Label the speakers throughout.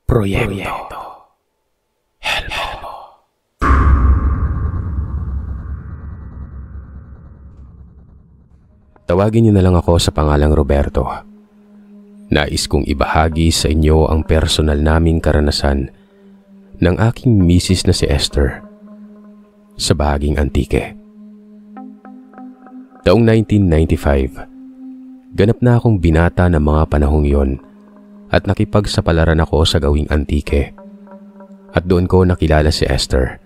Speaker 1: Proyekto Helmo. Tawagin niyo na lang ako sa pangalang Roberto. Nais kong ibahagi sa inyo ang personal naming karanasan ng aking misis na si Esther sa bahaging Antique. Taong 1995, ganap na akong binata ng mga panahong yon at nakipagsapalaran ako sa gawing Antique. At doon ko nakilala si Esther.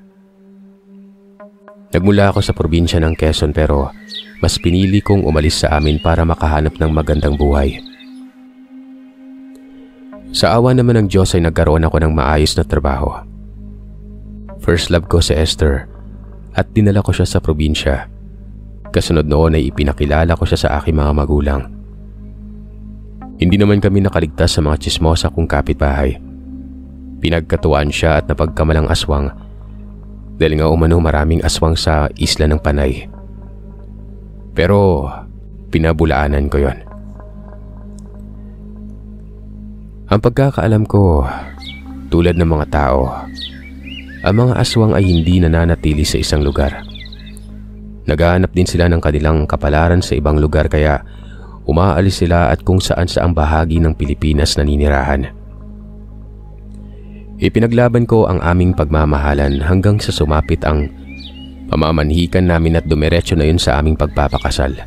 Speaker 1: Nagmula ako sa probinsya ng Quezon pero mas pinili kong umalis sa amin para makahanap ng magandang buhay. Sa awa naman ng Diyos ay nagkaroon ako ng maayos na trabaho. First love ko si Esther at dinala ko siya sa probinsya. Kasunod noon ay ipinakilala ko siya sa aking mga magulang. Hindi naman kami nakaligtas sa mga tsismosa kong kapitbahay. Pinagkatuwaan siya at napagkamalang aswang dahil nga umano maraming aswang sa isla ng Panay. Pero pinabulaanan ko yon. Ang pagkakaalam ko, tulad ng mga tao, ang mga aswang ay hindi nananatili sa isang lugar. Naghahanap din sila ng kanilang kapalaran sa ibang lugar kaya umaalis sila at kung saan saang bahagi ng Pilipinas naninirahan. Ipinaglaban ko ang aming pagmamahalan hanggang sa sumapit ang pamamanhikan namin at dumiretso na yun sa aming pagpapakasal.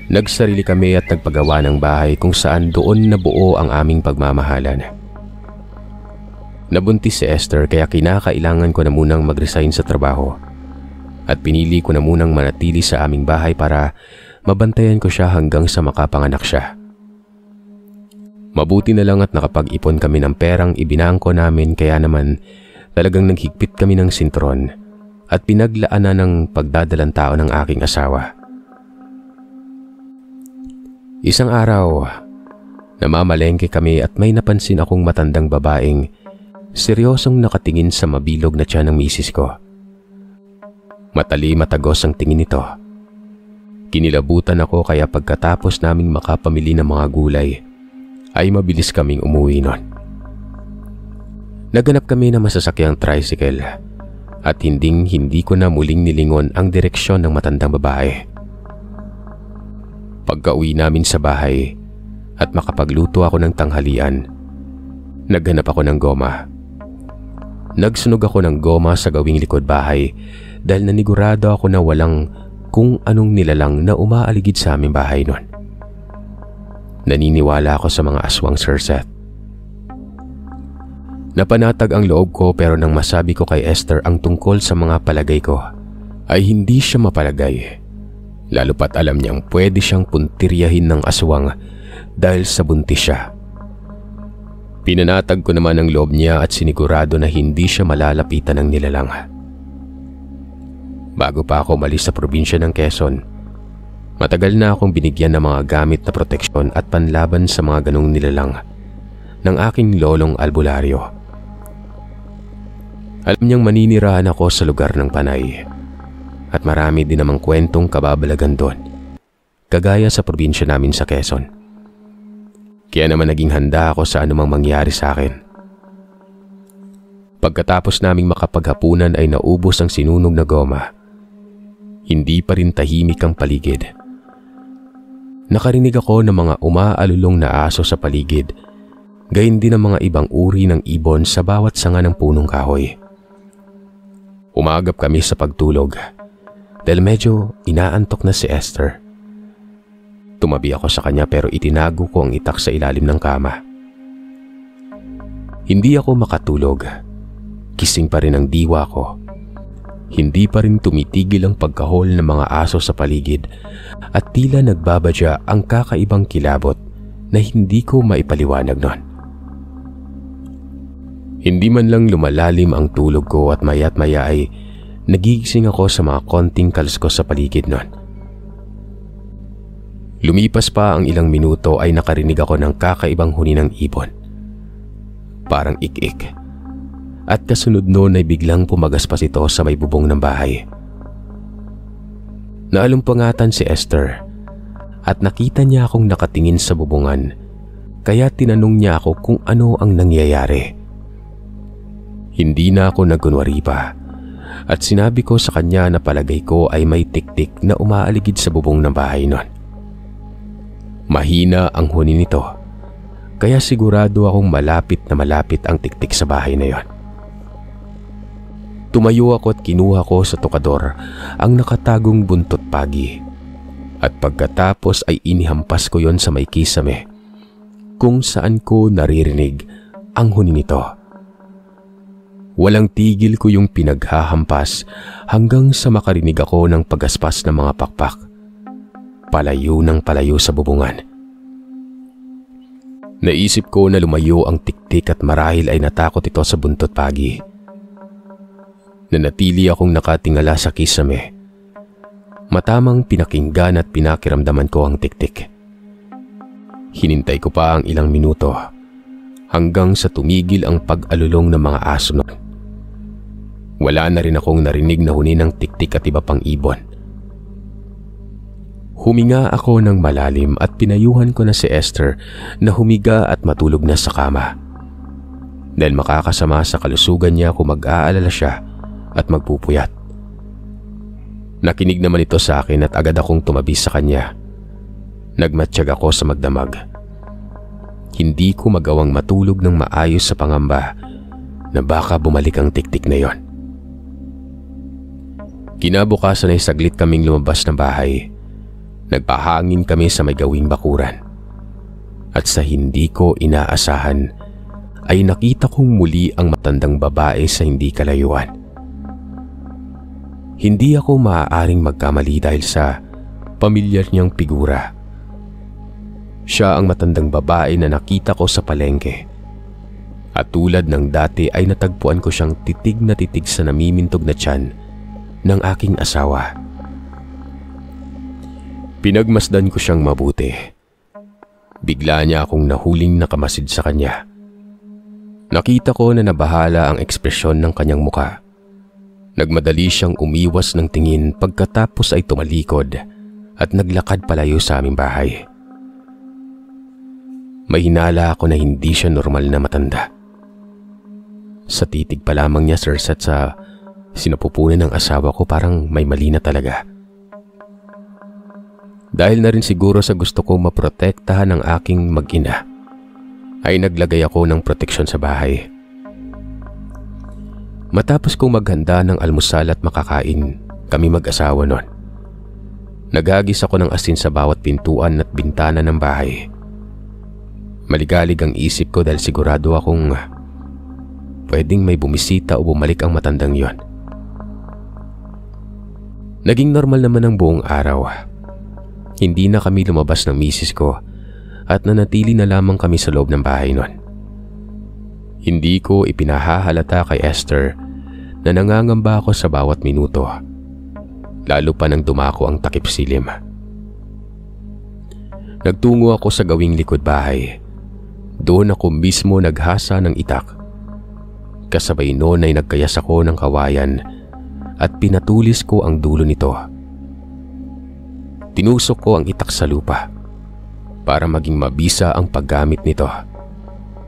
Speaker 1: Nagsarili kami at nagpagawa ng bahay kung saan doon nabuo ang aming pagmamahalan. Nabuntis si Esther kaya kinakailangan ko na munang mag-resign sa trabaho at pinili ko na munang manatili sa aming bahay para mabantayan ko siya hanggang sa makapanganak siya. Mabuti na lang at nakapag-ipon kami ng perang ibinangko namin kaya naman talagang naghigpit kami ng sintron at pinaglaanan ng pagdadalang tao ng aking asawa. Isang araw, namamalengke kami at may napansin akong matandang babaeng seryosong nakatingin sa mabilog na tiyan ng misis ko. Matagos ang tingin nito. Kinilabutan ako kaya pagkatapos naming makapamili ng mga gulay, ay mabilis kaming umuwi nun. Naganap kami ng masasakyang tricycle at hindi ko na muling nilingon ang direksyon ng matandang babae. Pagka-uwi namin sa bahay at makapagluto ako ng tanghalian, naghanap ako ng goma. Nagsunog ako ng goma sa gawing likod bahay dahil nanigurado ako na walang kung anong nilalang na umaaligid sa aming bahay nun. Naniniwala ako sa mga aswang, Sir Seth. Napanatag ang loob ko pero nang masabi ko kay Esther ang tungkol sa mga palagay ko, ay hindi siya mapalagay. Lalo pat alam niyang pwede siyang puntiryahin ng aswang dahil sa buntis siya. Pinanatag ko naman ang loob niya at sinigurado na hindi siya malalapitan ng nilalang. Bago pa ako umalis sa probinsya ng Quezon, matagal na akong binigyan ng mga gamit na proteksyon at panlaban sa mga ganong nilalang ng aking lolong albularyo. Alam niyang maninirahan ako sa lugar ng Panay at marami din namang kwentong kababalagan doon, kagaya sa probinsya namin sa Quezon. Kaya naman naging handa ako sa anumang mangyari sa akin. Pagkatapos naming makapaghapunan ay naubos ang sinunog na goma. Hindi pa rin tahimik ang paligid. Nakarinig ako ng mga umaalulong na aso sa paligid, gayon din ang mga ibang uri ng ibon sa bawat sanga ng punong kahoy. Umagap kami sa pagtulog dahil medyo inaantok na si Esther. Tumabi ako sa kanya pero itinago ko ang itak sa ilalim ng kama. Hindi ako makatulog. Kising pa rin ang diwa ko. Hindi pa rin tumitigil ang pagkahol ng mga aso sa paligid at tila nagbabadya ang kakaibang kilabot na hindi ko maipaliwanag nun. Hindi man lang lumalalim ang tulog ko at maya't maya ay nagigising ako sa mga konting kaluskos sa paligid nun. Lumipas pa ang ilang minuto ay nakarinig ako ng kakaibang huni ng ibon. Parang ik-ik. At kasunod noon ay biglang pumagaspas ito sa may bubong ng bahay. Naalumpangatan si Esther at nakita niya akong nakatingin sa bubungan kaya tinanong niya ako kung ano ang nangyayari. Hindi na ako nagkunwari pa at sinabi ko sa kanya na palagay ko ay may tiktik na umaaligid sa bubong ng bahay nun. Mahina ang huni nito, kaya sigurado akong malapit na malapit ang tiktik sa bahay na yon. Tumayo ako at kinuha ko sa tokador ang nakatagong buntot pagi at pagkatapos ay inihampas ko yon sa may kisame kung saan ko naririnig ang huni nito. Walang tigil ko yung pinaghahampas hanggang sa makarinig ako ng pagaspas ng mga pakpak. Palayo ng palayo sa bubungan. Naisip ko na lumayo ang tiktik at marahil ay natakot ito sa buntot pagi. Nanatili akong nakatingala sa kisame. Matamang pinakinggan at pinakiramdaman ko ang tiktik. Hinintay ko pa ang ilang minuto hanggang sa tumigil ang pag-alulong ng mga aso noon. Wala na rin akong narinig na huni ng tiktik at iba pang ibon. Huminga ako ng malalim at pinayuhan ko na si Esther na humiga at matulog na sa kama. Dahil makakasama sa kalusugan niya kung mag-aalala siya at magpupuyat. Nakinig naman ito sa akin at agad akong tumabi sa kanya. Nagmatsyag ako sa magdamag. Hindi ko magawang matulog ng maayos sa pangamba na baka bumalik ang tiktik na yon. Kinabukasan ay saglit kaming lumabas ng bahay. Nagpahangin kami sa may gawing bakuran. At sa hindi ko inaasahan ay nakita kong muli ang matandang babae sa hindi kalayuan. Hindi ako maaaring magkamali dahil sa pamilyar niyang figura. Siya ang matandang babae na nakita ko sa palengke. At tulad ng dati ay natagpuan ko siyang titig na titig sa namimintog na tiyan ng aking asawa. Pinagmasdan ko siyang mabuti. Bigla niya akong nahuling nakamasid sa kanya. Nakita ko na nabahala ang ekspresyon ng kanyang muka. Nagmadali siyang umiwas ng tingin pagkatapos ay tumalikod at naglakad palayo sa aming bahay. May hinala ako na hindi siya normal na matanda. Sa titig pa lamang niya, Sir, at sa sinapupunan ng asawa ko parang may mali na talaga. Dahil na rin siguro sa gusto ko maprotektahan ng aking mag-ina, ay naglagay ako ng proteksyon sa bahay. Matapos kong maghanda ng almusal at makakain, kami mag-asawa nun. Naghagis ako ng asin sa bawat pintuan at bintana ng bahay. Maligalig ang isip ko dahil sigurado akong pwedeng may bumisita o bumalik ang matandang yon. Naging normal naman ang buong araw. Hindi na kami lumabas ng misis ko at nanatili na lamang kami sa loob ng bahay nun. Hindi ko ipinahahalata kay Esther na nangangamba ako sa bawat minuto, lalo pa nang dumako ang takip silim. Nagtungo ako sa gawing likod bahay. Doon ako mismo naghasa ng itak. Kasabay noon ay nagkayas ako ng kawayan at pinatulis ko ang dulo nito. Tinusok ko ang itak sa lupa para maging mabisa ang paggamit nito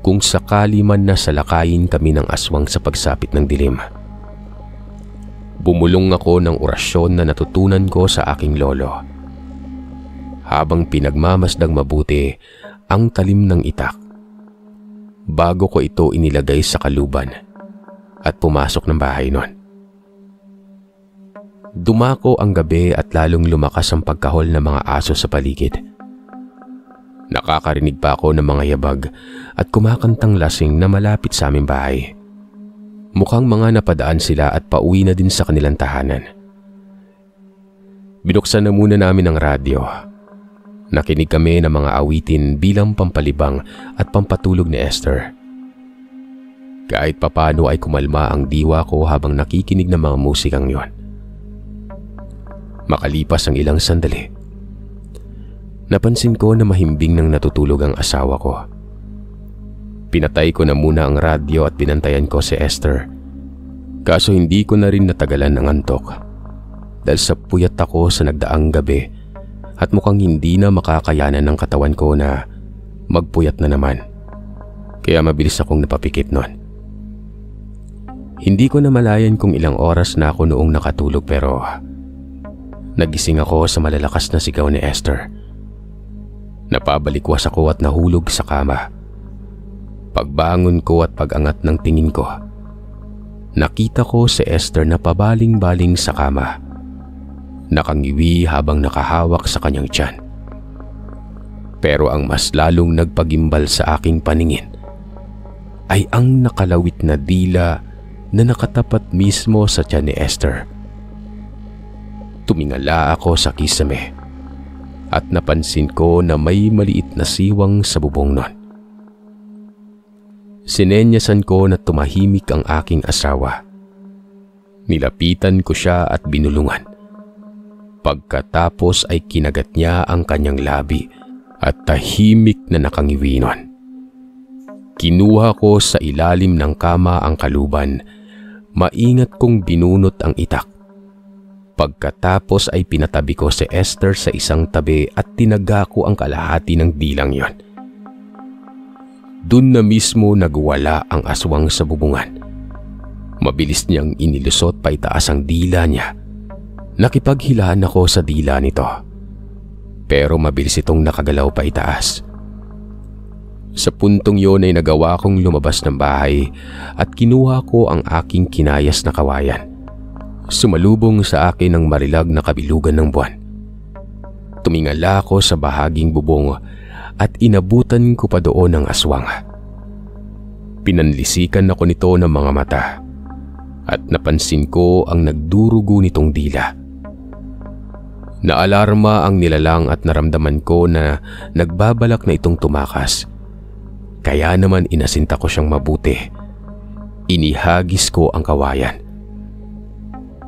Speaker 1: kung sakali man na salakayin kami ng aswang sa pagsapit ng dilim. Bumulong ako ng orasyon na natutunan ko sa aking lolo. Habang pinagmamasdang mabuti ang talim ng itak, bago ko ito inilagay sa kaluban at pumasok ng bahay nun. Dumako ang gabi at lalong lumakas ang pagkahol ng mga aso sa paligid. Nakakarinig pa ako ng mga yabag at kumakantang lasing na malapit sa aming bahay. Mukhang mga napadaan sila at pauwi na din sa kanilang tahanan. Binuksan na muna namin ang radyo. Nakinig kami ng mga awitin bilang pampalibang at pampatulog ni Esther. Kahit papano ay kumalma ang diwa ko habang nakikinig ng mga musikang yon. Makalipas ang ilang sandali, napansin ko na mahimbing nang natutulog ang asawa ko. Pinatay ko na muna ang radyo at binantayan ko si Esther. Kaso hindi ko na rin natagalan ng antok dahil sa puyat ako sa nagdaang gabi at mukhang hindi na makakayanan ng katawan ko na magpuyat na naman. Kaya mabilis akong napapikit nun. Hindi ko na malayan kung ilang oras na ako noong nakatulog pero nagising ako sa malalakas na sigaw ni Esther. Napabalikwas ako at nahulog sa kama. Pagbangon ko at pag-angat ng tingin ko, nakita ko si Esther na pabaling-baling sa kama. Nakangiwi habang nakahawak sa kanyang tiyan. Pero ang mas lalong nagpagimbal sa aking paningin ay ang nakalawit na dila na nakatapat mismo sa tiyan ni Esther. Tumingala ako sa kisame at napansin ko na may maliit na siwang sa bubong nun. Sinenyasan ko na tumahimik ang aking asawa. Nilapitan ko siya at binulungan. Pagkatapos ay kinagat niya ang kanyang labi at tahimik na nakangiwi nun. Kinuha ko sa ilalim ng kama ang kaluban. Maingat kong binunot ang itak. Pagkatapos ay pinatabi ko si Esther sa isang tabi at tinaga ko ang kalahati ng dilang yon. Doon na mismo nagwala ang aswang sa bubungan. Mabilis niyang inilusot pa itaas ang dila niya. Nakipaghilaan ako sa dila nito. Pero mabilis itong nakagalaw pa itaas. Sa puntong yon ay nagawa kong lumabas ng bahay at kinuha ko ang aking kinayas na kawayan. Sumalubong sa akin ang marilag na kabilugan ng buwan. Tumingala ako sa bahaging bubong at inabutan ko pa doon ang aswang. Pinanlisikan ako nito ng mga mata at napansin ko ang nagdurugo nitong dila. Naalarma ang nilalang at naramdaman ko na nagbabalak na itong tumakas. Kaya naman inasinta ko siyang mabuti. Inihagis ko ang kawayan.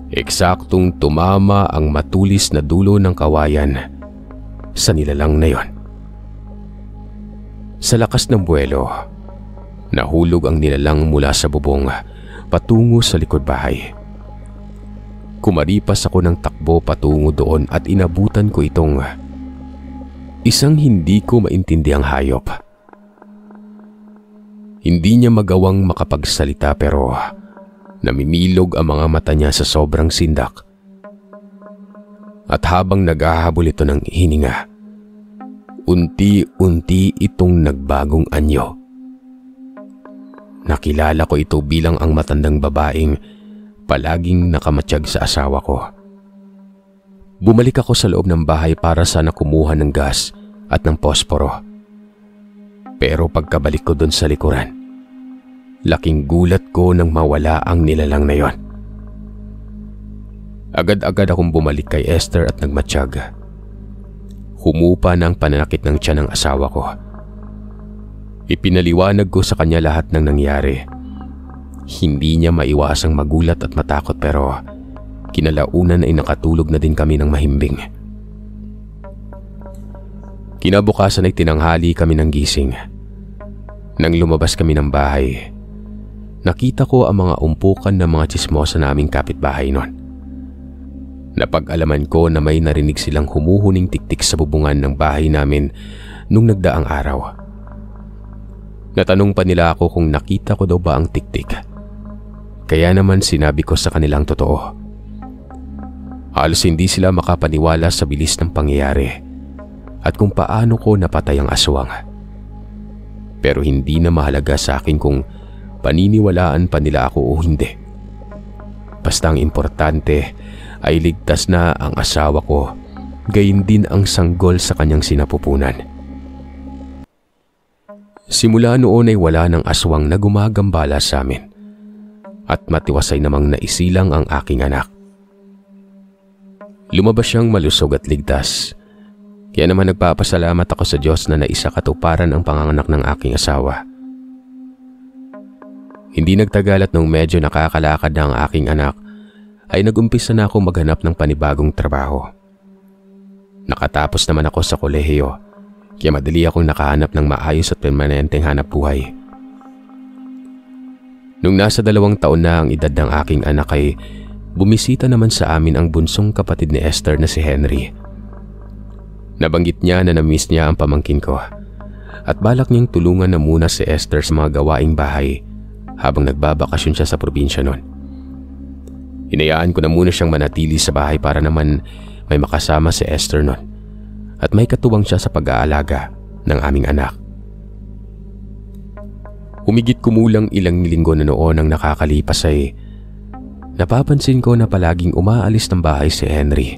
Speaker 1: Eksaktong tumama ang matulis na dulo ng kawayan sa nilalang na yon. Sa lakas ng buwelo, nahulog ang nilalang mula sa bubong patungo sa likod bahay. Kumaripas ako ng takbo patungo doon at inabutan ko itong isang hindi ko maintindiang hayop. Hindi niya magawang makapagsalita pero namimilog ang mga mata niya sa sobrang sindak. At habang naghahabol ito ng hininga, unti-unti itong nagbagong anyo. Nakilala ko ito bilang ang matandang babaeng palaging nakamatsyag sa asawa ko. Bumalik ako sa loob ng bahay para sana kumuha ng gas at ng posporo. Pero pagkabalik ko doon sa likuran, laking gulat ko nang mawala ang nilalang na yon. Agad-agad akong bumalik kay Esther at nagmatsyag. Humupa na ang pananakit ng tiyan ng asawa ko. Ipinaliwanag ko sa kanya lahat ng nangyari. Hindi niya maiwasang magulat at matakot pero kinalaunan ay nakatulog na din kami ng mahimbing. Kinabukasan ay tinanghali kami ng gising. Nang lumabas kami ng bahay, nakita ko ang mga umpukan ng mga tsismosa naming kapitbahay noon. Napag-alaman ko na may narinig silang humuhuning tiktik sa bubungan ng bahay namin nung nagdaang araw. Natanong pa nila ako kung nakita ko daw ba ang tiktik. Kaya naman sinabi ko sa kanilang totoo. Halos hindi sila makapaniwala sa bilis ng pangyayari at kung paano ko napatay ang aswang. Pero hindi na mahalaga sa akin kung paniniwalaan pa nila ako o hindi. Basta ang importante ay ligtas na ang asawa ko, gayon din ang sanggol sa kanyang sinapupunan. Simula noon ay wala ng aswang na gumagambala sa amin at matiwasay namang naisilang ang aking anak. Lumabas siyang malusog at ligtas. Kaya naman nagpapasalamat ako sa Diyos na naisakatuparan ang panganganak ng aking asawa. Hindi nagtagal at nung medyo nakakalakad na ang aking anak, ay nagumpisa na ako maghanap ng panibagong trabaho. Nakatapos naman ako sa kolehiyo, kaya madali akong nakahanap ng maayos at permanenteng hanap buhay. Nung nasa 2 taon na ang edad ng aking anak ay bumisita naman sa amin ang bunsong kapatid ni Esther na si Henry. Nabanggit niya na na-miss niya ang pamangkin ko at balak niyang tulungan na muna si Esther sa mga gawaing bahay habang nagbabakasyon siya sa probinsya noon. Hinayaan ko na muna siyang manatili sa bahay para naman may makasama si Esther noon at may katuwang siya sa pag-aalaga ng aming anak. Humigit kumulang ilang linggo na noon ang nakakalipas ay napapansin ko na palaging umaalis ng bahay si Henry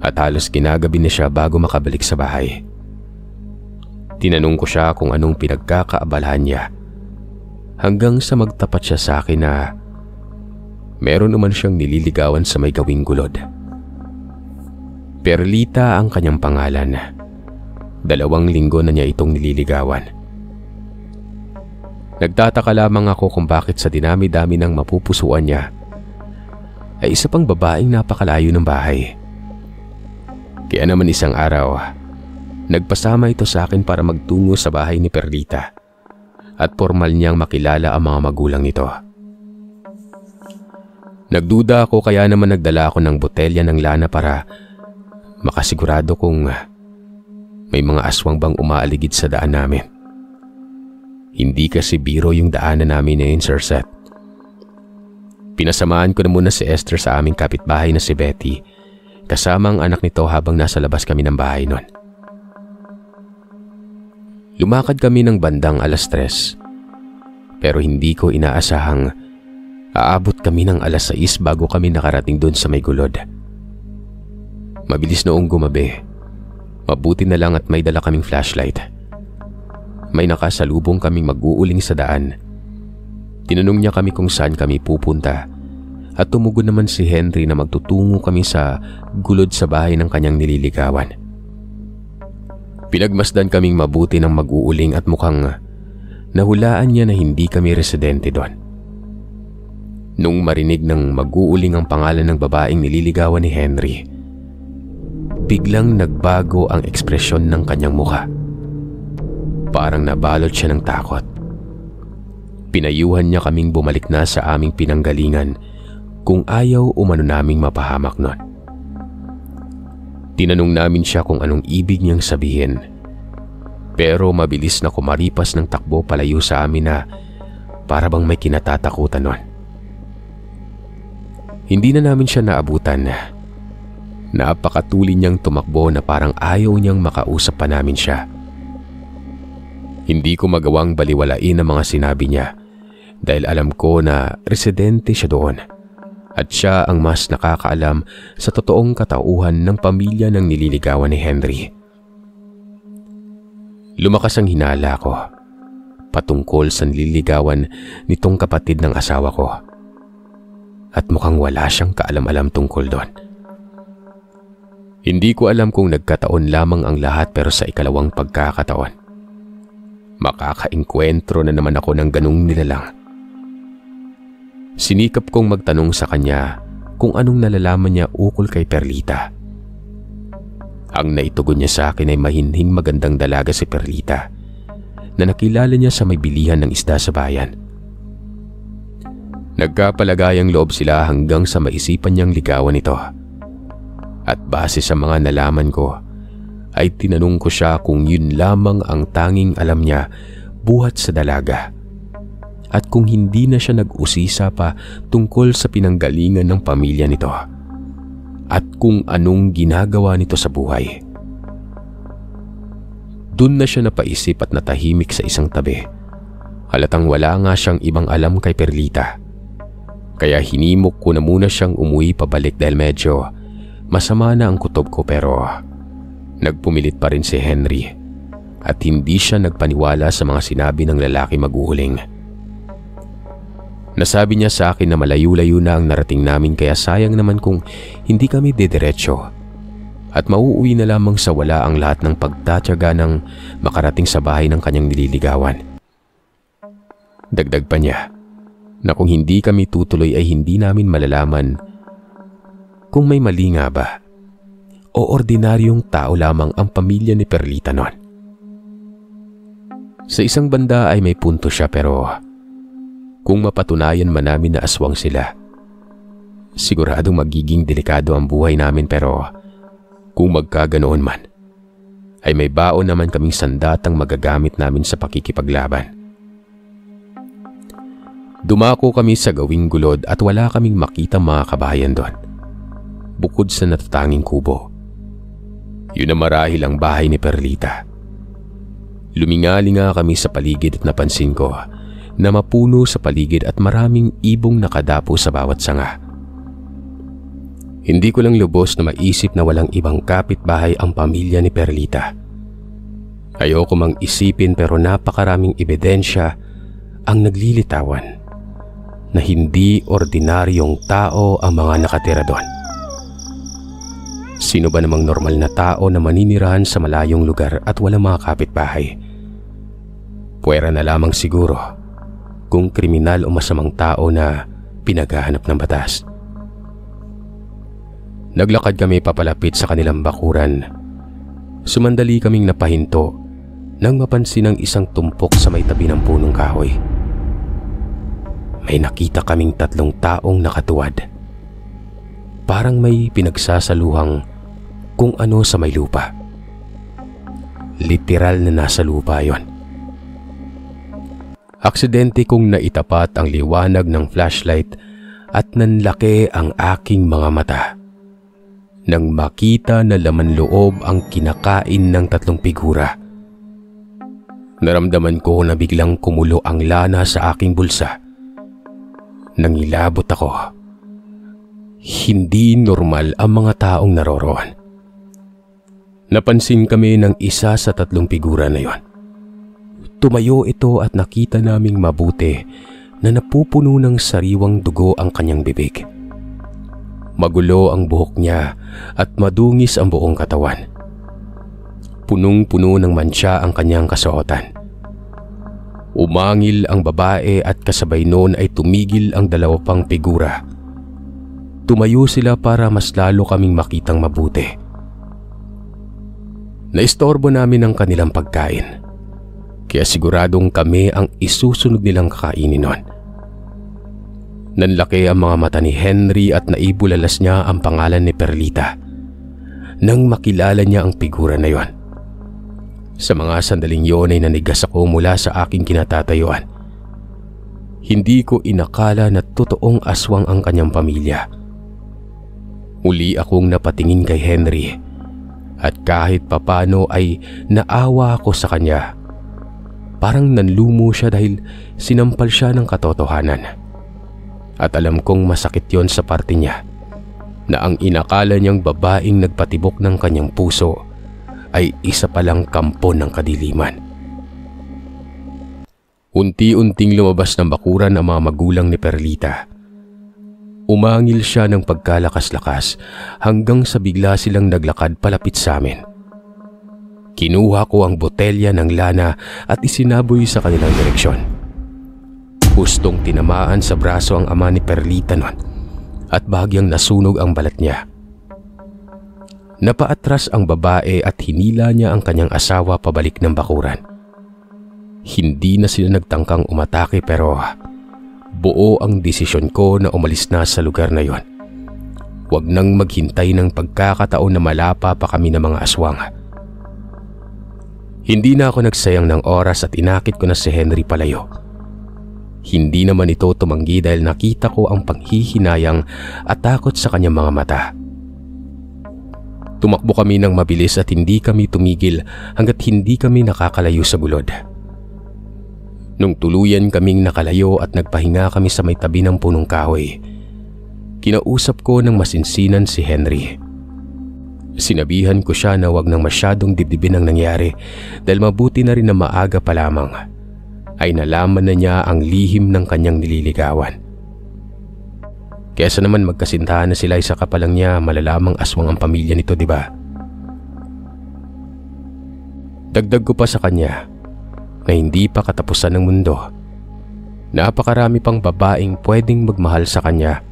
Speaker 1: at halos ginagabi na siya bago makabalik sa bahay. Tinanong ko siya kung anong pinagkakaabalahan niya hanggang sa magtapat siya sa akin na meron naman siyang nililigawan sa may gawing gulod. Perlita ang kanyang pangalan. 2 linggo na niya itong nililigawan. Nagtataka lamang ako kung bakit sa dinami-dami ng mapupusuan niya ay isa pang babaeng napakalayo ng bahay. Kaya naman isang araw, nagpasama ito sa akin para magtungo sa bahay ni Perlita at formal niyang makilala ang mga magulang nito. Nagduda ako kaya naman nagdala ako ng botelya ng lana para makasigurado kung may mga aswang bang umaaligid sa daan namin. Hindi kasi biro yung daanan namin na yun, Sir Seth. Pinasamahan ko na muna si Esther sa aming kapitbahay na si Betty kasama ang anak nito habang nasa labas kami ng bahay noon. Lumakad kami ng bandang 3:00 pero hindi ko inaasahang aabot kami ng 6:00 bago kami nakarating doon sa may gulod. Mabilis noong gumabi. Mabuti na lang at may dala kaming flashlight. May nakasalubong kaming mag-uuling sa daan. Tinanong niya kami kung saan kami pupunta at tumugon naman si Henry na magtutungo kami sa gulod sa bahay ng kanyang nililigawan. Pinagmasdan kaming mabuti ng mag-uuling at mukhang nahulaan niya na hindi kami residente doon. Nung marinig ng mag-uuling ang pangalan ng babaeng nililigawan ni Henry, biglang nagbago ang ekspresyon ng kanyang mukha. Parang nabalot siya ng takot. Pinayuhan niya kaming bumalik na sa aming pinanggalingan kung ayaw umano naming mapahamak nun. Tinanong namin siya kung anong ibig niyang sabihin. Pero mabilis na kumaripas ng takbo palayo sa amin na para bang may kinatatakutan nun. Hindi na namin siya naabutan. Napakatuli niyang tumakbo na parang ayaw niyang makausap pa namin siya. Hindi ko magawang baliwalain ang mga sinabi niya dahil alam ko na residente siya doon at siya ang mas nakakaalam sa totoong katauhan ng pamilya ng nililigawan ni Henry. Lumakas ang hinala ko patungkol sa nililigawan nitong kapatid ng asawa ko at mukhang wala siyang kaalam-alam tungkol doon. Hindi ko alam kung nagkataon lamang ang lahat pero sa ikalawang pagkakataon, makakaengkwentro na naman ako ng ganung nilalang. Sinikap kong magtanong sa kanya kung anong nalalaman niya ukol kay Perlita. Ang naitugon niya sa akin ay mahinhing magandang dalaga si Perlita na nakilala niya sa may bilihan ng isda sa bayan. Nagkapalagayang loob sila hanggang sa maisipan niyang ligawan ito. At base sa mga nalaman ko, ay tinanong ko siya kung yun lamang ang tanging alam niya buhat sa dalaga at kung hindi na siya nag-usisa pa tungkol sa pinanggalingan ng pamilya nito at kung anong ginagawa nito sa buhay. Doon na siya napaisip at natahimik sa isang tabi. Halatang wala nga siyang ibang alam kay Perlita. Kaya hinimok ko na muna siyang umuwi pabalik dahil medyo masama na ang kutob ko pero nagpumilit pa rin si Henry at hindi siya nagpaniwala sa mga sinabi ng lalaki mag-uuling. Nasabi niya sa akin na malayo-layo na ang narating namin kaya sayang naman kung hindi kami didiretso at mauuwi na lamang sa wala ang lahat ng pagtatyaga ng makarating sa bahay ng kanyang nililigawan. Dagdag pa niya na kung hindi kami tutuloy ay hindi namin malalaman kung may mali nga ba o ordinaryong tao lamang ang pamilya ni Perlita noon. Sa isang banda ay may punto siya pero kung mapatunayan man namin na aswang sila, siguradong magiging delikado ang buhay namin pero kung magkaganoon man, ay may baon naman kaming sandatang magagamit namin sa pakikipaglaban. Dumako kami sa gawing gulod at wala kaming makita mga kabayan doon, bukod sa natatanging kubo. Yun na marahil ang bahay ni Perlita. Lumingalinga kami sa paligid at napansin ko na mapuno sa paligid at maraming ibong nakadapo sa bawat sanga. Hindi ko lang lubos na maisip na walang ibang kapitbahay ang pamilya ni Perlita. Ayoko mang isipin pero napakaraming ebidensya ang naglilitawan na hindi ordinaryong tao ang mga nakatira doon. Sino ba namang normal na tao na maninirahan sa malayong lugar at walang mga kapitbahay? Puwera na lamang siguro kung kriminal o masamang tao na pinaghahanap ng batas. Naglakad kami papalapit sa kanilang bakuran. Sumandali kaming napahinto nang mapansin ang isang tumpok sa may tabi ng punong kahoy. May nakita kaming 3 taong nakatuwad. Parang may pinagsasaluhang kung ano sa may lupa. Literal na nasa lupa yon. Aksidente kong naitapat ang liwanag ng flashlight at nanlaki ang aking mga mata nang makita na laman loob ang kinakain ng 3 figura. Naramdaman ko na biglang kumulo ang lana sa aking bulsa. Nangilabot ako. Hindi normal ang mga taong naroroon. Napansin kami ng isa sa 3 figura na yon. Tumayo ito at nakita naming mabuti na napupuno ng sariwang dugo ang kanyang bibig. Magulo ang buhok niya at madungis ang buong katawan. Punong-puno ng mantsa ang kanyang kasuotan. Umangil ang babae at kasabay noon ay tumigil ang 2 pang figura. Tumayo sila para mas lalo kaming makitang mabuti. Naistorbo namin ang kanilang pagkain, kaya siguradong kami ang isusunod nilang kakainin noon. Nanlaki ang mga mata ni Henry at naibulalas niya ang pangalan ni Perlita nang makilala niya ang figura na yon. Sa mga sandaling yon ay nanigas ako mula sa aking kinatatayuan. Hindi ko inakala na totoong aswang ang kanyang pamilya. Uli akong napatingin kay Henry at kahit papano ay naawa ako sa kanya. Parang nanlumo siya dahil sinampal siya ng katotohanan. At alam kong masakit yon sa parte niya na ang inakala niyang babaeng nagpatibok ng kanyang puso ay isa palang kampo ng kadiliman. Unti-unting lumabas ng bakuran ang mga magulang ni Perlita. Umangil siya ng pagkalakas-lakas hanggang sa bigla silang naglakad palapit sa amin. Kinuha ko ang botelya ng lana at isinaboy sa kanilang direksyon. Gustong tinamaan sa braso ang ama ni Perlita noon at bahagyang nasunog ang balat niya. Napaatras ang babae at hinila niya ang kanyang asawa pabalik ng bakuran. Hindi na sila nagtangkang umatake pero buo ang desisyon ko na umalis na sa lugar na yon. Huwag nang maghintay ng pagkakataon na malapa pa kami ng mga aswang. Hindi na ako nagsayang ng oras at inakit ko na si Henry palayo. Hindi naman ito tumanggi dahil nakita ko ang panghihinayang at takot sa kanyang mga mata. Tumakbo kami ng mabilis at hindi kami tumigil hanggat hindi kami nakakalayo sa gulod. Nung tuluyan kaming nakalayo at nagpahinga kami sa may tabi ng punong kahoy, kinausap ko ng masinsinan si Henry. Sinabihan ko siya na wag nang masyadong dibdibin ang nangyari dahil mabuti na rin na maaga pa lamang ay nalaman na niya ang lihim ng kanyang nililigawan. Kesa naman magkasintahan na sila, isa ka pa lang niya malalamang aswang ang pamilya nito, di ba? Dagdag ko pa sa kanya na hindi pa katapusan ng mundo. Napakarami pang babaeng pwedeng magmahal sa kanya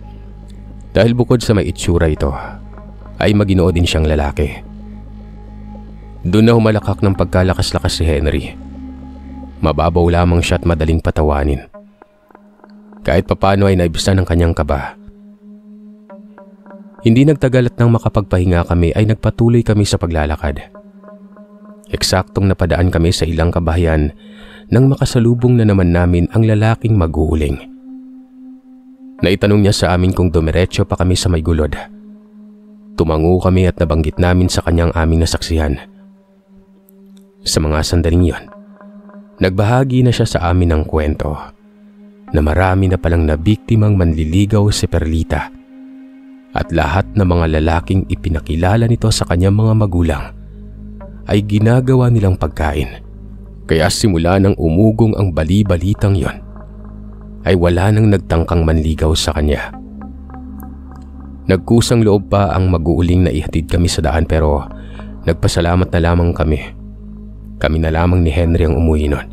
Speaker 1: dahil bukod sa may itsura ito ay maginoo din siyang lalaki. Doon na humalakak ng pagkalakas-lakas si Henry. Mababaw lamang siya at madaling patawanin. Kahit papano ay naibsan ng kanyang kaba. Hindi nagtagal at nang makapagpahinga kami ay nagpatuloy kami sa paglalakad. Eksaktong napadaan kami sa ilang kabahayan nang makasalubong na naman namin ang lalaking mag-uuling. Naitanong niya sa amin kung dumiretso pa kami sa may gulod. Tumango kami at nabanggit namin sa kanyang aming nasaksihan. Sa mga sandaling yon, nagbahagi na siya sa amin ng kwento na marami na palang nabiktimang manliligaw si Perlita at lahat ng mga lalaking ipinakilala nito sa kanyang mga magulang ay ginagawa nilang pagkain. Kaya simula nang umugong ang bali-balitang yon, ay wala nang nagtangkang manligaw sa kanya. Nagkusang loob pa ang mag-uuling na ihatid kami sa daan pero nagpasalamat na lamang kami. Kami na lamang ni Henry ang umuwi nun.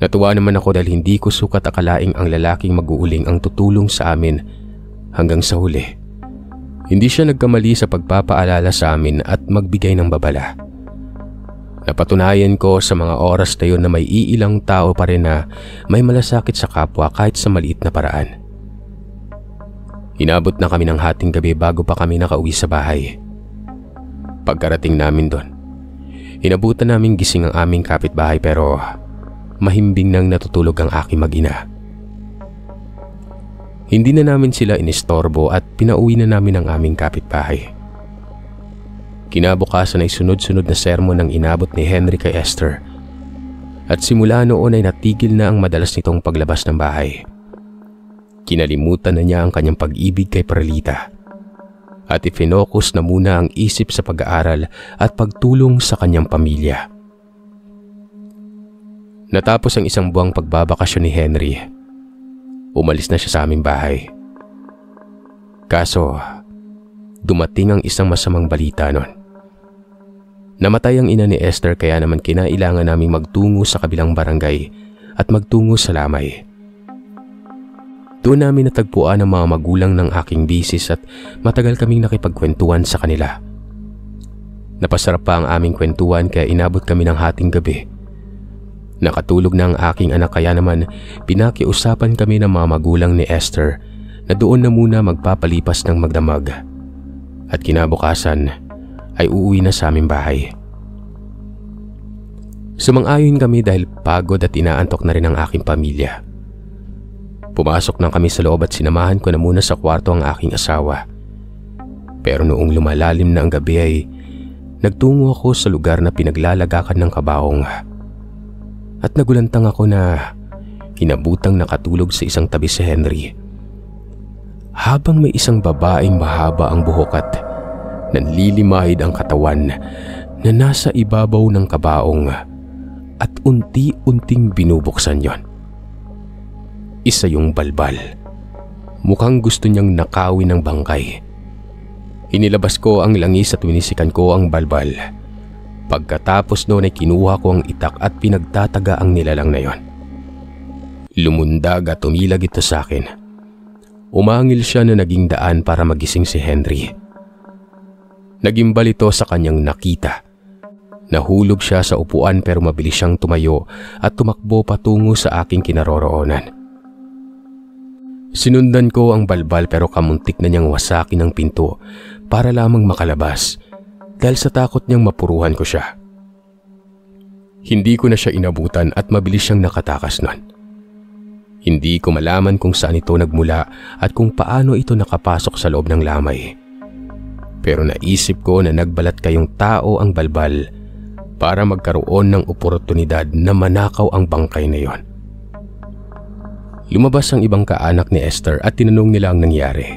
Speaker 1: Natuwa naman ako dahil hindi ko sukat akalaing ang lalaking mag-uuling ang tutulong sa amin hanggang sa huli. Hindi siya nagkamali sa pagpapaalala sa amin at magbigay ng babala. Napatunayan ko sa mga oras na yun na may iilang tao pa rin na may malasakit sa kapwa kahit sa maliit na paraan. Inabot na kami ng hating gabi bago pa kami nakauwi sa bahay. Pagkarating namin doon, inabutan namin gising ang aming kapitbahay pero mahimbing nang natutulog ang aking mag-ina. Hindi na namin sila inistorbo at pinauwi na namin ang aming kapitbahay. Kinabukasan ay sunod-sunod na sermon ang inabot ni Henry kay Esther. At simula noon ay natigil na ang madalas nitong paglabas ng bahay. Kinalimutan na niya ang kanyang pag-ibig kay Perlita. At ifinokus na muna ang isip sa pag-aaral at pagtulong sa kanyang pamilya. Natapos ang isang buwang pagbabakasyon ni Henry. Umalis na siya sa aming bahay. Kaso, dumating ang isang masamang balita nun. Namatay ang ina ni Esther kaya naman kinailangan naming magtungo sa kabilang barangay at magtungo sa lamay. Doon namin natagpuan ang mga magulang ng aking bisis at matagal kaming nakipagkwentuhan sa kanila. Napasarap pa ang aming kwentuhan kaya inabot kami ng hating gabi. Nakatulog na ang aking anak kaya naman pinakiusapan kami ng mga magulang ni Esther na doon na muna magpapalipas ng magdamag. At kinabukasan ay uuwi na sa aming bahay. Sumang-ayon kami dahil pagod at inaantok na rin ang aking pamilya. Pumasok na kami sa loob at sinamahan ko na muna sa kwarto ang aking asawa. Pero noong lumalalim na ang gabi ay nagtungo ako sa lugar na pinaglalagakan ng kabaong. At nagulantang ako na hinabutang nakatulog sa isang tabi si Henry. Habang may isang babaeng mahaba ang buhok at nanlilimahid ang katawan na nasa ibabaw ng kabaong at unti-unting binubuksan yon. Isa yung balbal. Mukhang gusto niyang nakawin ng bangkay. Inilabas ko ang langis at winisikan ko ang balbal. Pagkatapos noon ay kinuha ko ang itak at pinagtataga ang nilalang na yon. Lumundag at umilag ito sa akin. Umangil siya na naging daan para magising si Henry. Nagimbal ito sa kanyang nakita. Nahulog siya sa upuan pero mabilis siyang tumayo at tumakbo patungo sa aking kinaroroonan. Sinundan ko ang balbal pero kamuntik na niyang wasakin ang pinto para lamang makalabas dahil sa takot niyang mapuruhan ko siya. Hindi ko na siya inabutan at mabilis siyang nakatakas nun. Hindi ko malaman kung saan ito nagmula at kung paano ito nakapasok sa loob ng lamay. Pero naisip ko na nagbalat kayong tao ang balbal para magkaroon ng oportunidad na manakaw ang bangkay na yon. Lumabas ang ibang kaanak ni Esther at tinanong nila ang nangyari.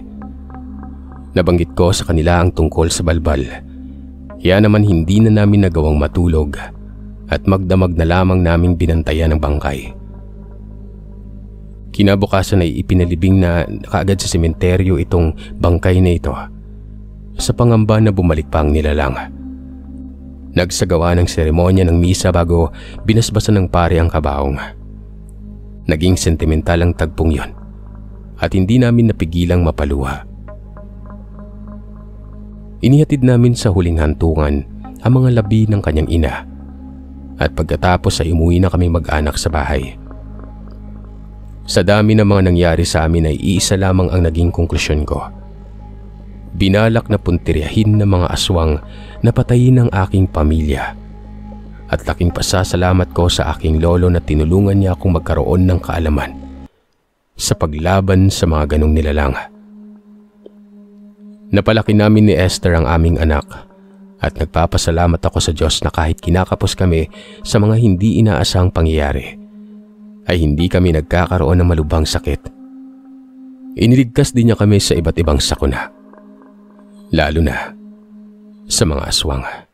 Speaker 1: Nabanggit ko sa kanila ang tungkol sa balbal. Kaya naman hindi na namin nagawang matulog at magdamag na lamang naming binantayan ang bangkay. Kinabukasan ay ipinalibing na kaagad sa sementeryo itong bangkay na ito sa pangamba na bumalik pa ang nilalang. Nagsagawa ng seremonya ng misa bago binasbasan ng pare ang kabaong. Naging sentimental ang tagpong yon at hindi namin napigilang mapaluha. Inihatid namin sa huling hantungan ang mga labi ng kanyang ina at pagkatapos ay umuwi na kami mag-anak sa bahay. Sa dami ng mga nangyari sa amin ay iisa lamang ang naging konklusyon ko. binalak na puntiryahin ng mga aswang na patayin ang aking pamilya. At laking pasasalamat ko sa aking lolo na tinulungan niya akong magkaroon ng kaalaman sa paglaban sa mga ganong nilalang. Napalaki namin ni Esther ang aming anak at nagpapasalamat ako sa Diyos na kahit kinakapos kami sa mga hindi inaasang pangyayari, ay hindi kami nagkakaroon ng malubhang sakit. Iniligtas din niya kami sa iba't ibang sakuna, lalo na sa mga aswang.